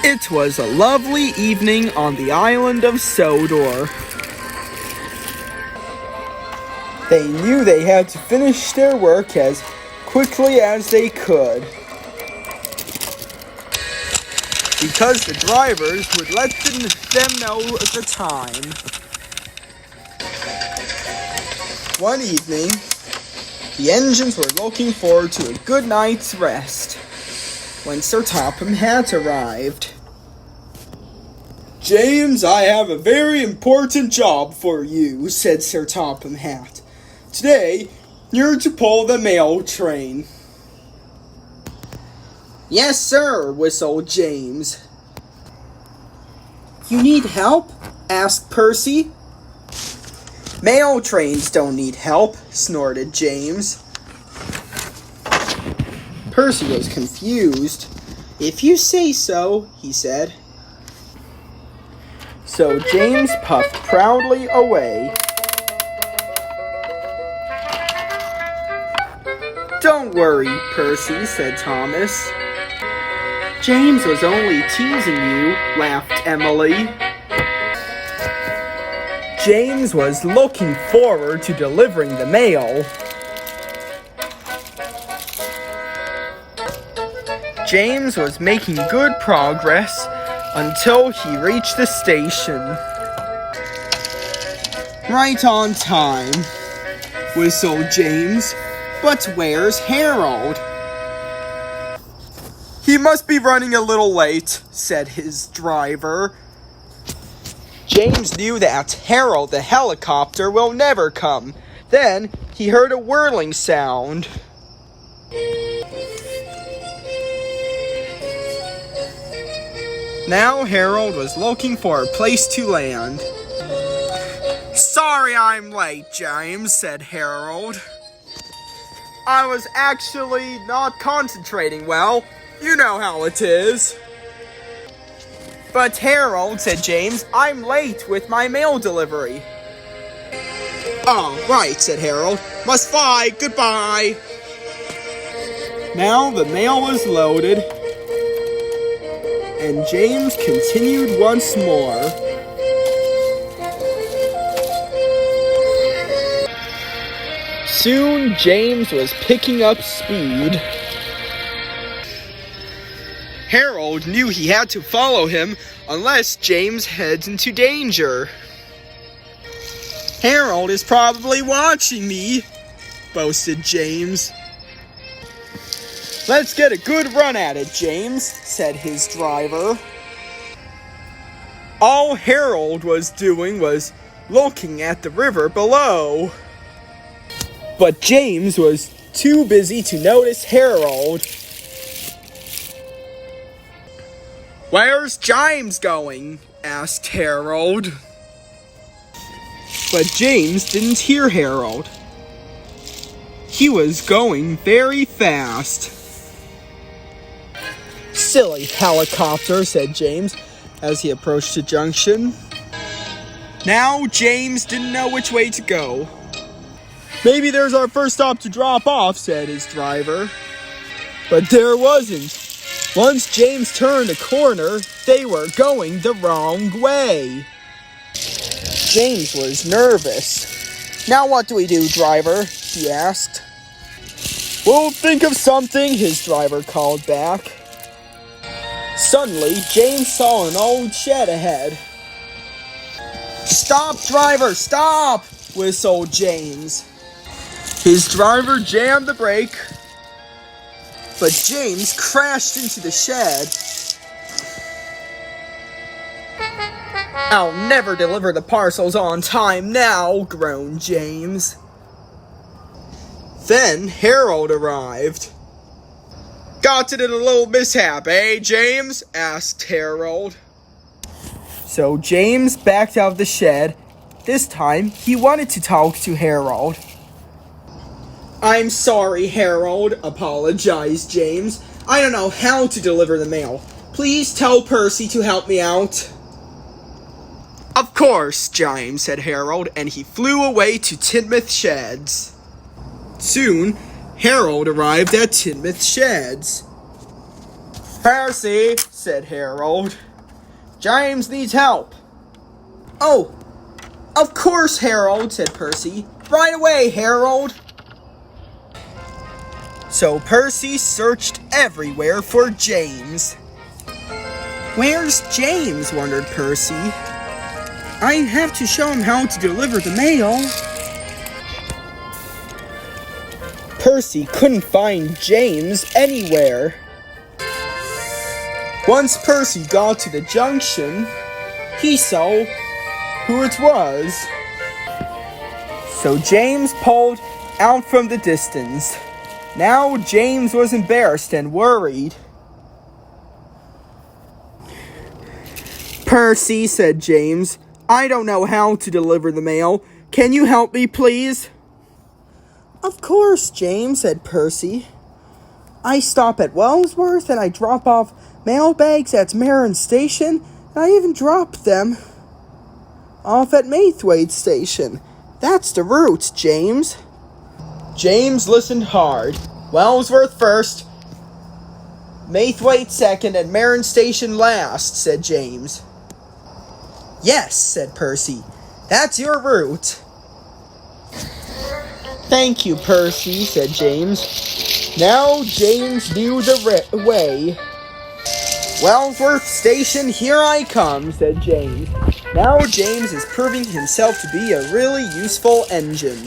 It was a lovely evening on the island of Sodor. They knew they had to finish their work as quickly as they could, because the drivers would let them know the time. One evening, the engines were looking forward to a good night's rest when Sir Topham Hatt arrived. "James, I have a very important job for you," said Sir Topham Hatt. "Today, you're to pull the mail train." "Yes, sir," whistled James. "You need help?" asked Percy. "Mail trains don't need help," snorted James. Percy was confused. "If you say so," he said. So James puffed proudly away. "Don't worry, Percy," said Thomas. "James was only teasing you," laughed Emily. James was looking forward to delivering the mail. James was making good progress until he reached the station. "Right on time," whistled James. "But where's Harold?" "He must be running a little late," said his driver. James knew that Harold the helicopter will never come. Then he heard a whirling sound. Now Harold was looking for a place to land. "Sorry I'm late, James," said Harold. "I was actually not concentrating well. You know how it is." "But Harold," said James, "I'm late with my mail delivery." "Oh, right," said Harold. "Must fly. Goodbye." Now the mail was loaded, and James continued once more. Soon James was picking up speed. Harold knew he had to follow him unless James heads into danger. "Harold is probably watching me," boasted James. "Let's get a good run at it, James," said his driver. All Harold was doing was looking at the river below. But James was too busy to notice Harold. "Where's James going?" asked Harold. But James didn't hear Harold. He was going very fast. "Silly helicopter," said James as he approached the junction. Now James didn't know which way to go. "Maybe there's our first stop to drop off," said his driver. But there wasn't. Once James turned a corner, they were going the wrong way. James was nervous. "Now what do we do, driver?" he asked. "We'll think of something," his driver called back. Suddenly, James saw an old shed ahead. "Stop, driver, stop!" whistled James. His driver jammed the brake, but James crashed into the shed. "I'll never deliver the parcels on time now," groaned James. Then Harold arrived. "Got it in a little mishap, eh, James?" asked Harold. So James backed out of the shed. This time, he wanted to talk to Harold. "I'm sorry, Harold," apologized James. "I don't know how to deliver the mail. Please tell Percy to help me out." "Of course, James," said Harold, and he flew away to Tidmouth Sheds. Soon, Harold arrived at Tidmouth Sheds. "Percy, said Harold. James needs help. Oh, of course, Harold, said Percy. Right away, Harold. So Percy searched everywhere for James. Where's James? Wondered Percy. I have to show him how to deliver the mail. Percy couldn't find James anywhere. Once Percy got to the junction, he saw who it was. So James pulled out from the distance. Now James was embarrassed and worried. Percy, said James, I don't know how to deliver the mail. Can you help me, please? Of course, James, said Percy. I stop at Wellsworth and I drop off mail bags at Marin Station, and I even drop them off at Maithwaite Station. That's the route, James. James listened hard. Wellsworth first, Maithwaite second, and Marin Station last, said James. Yes, said Percy. That's your route. Thank you, Percy, said James. Now James knew the way. Wellsworth Station, here I come, said James. Now James is proving himself to be a really useful engine.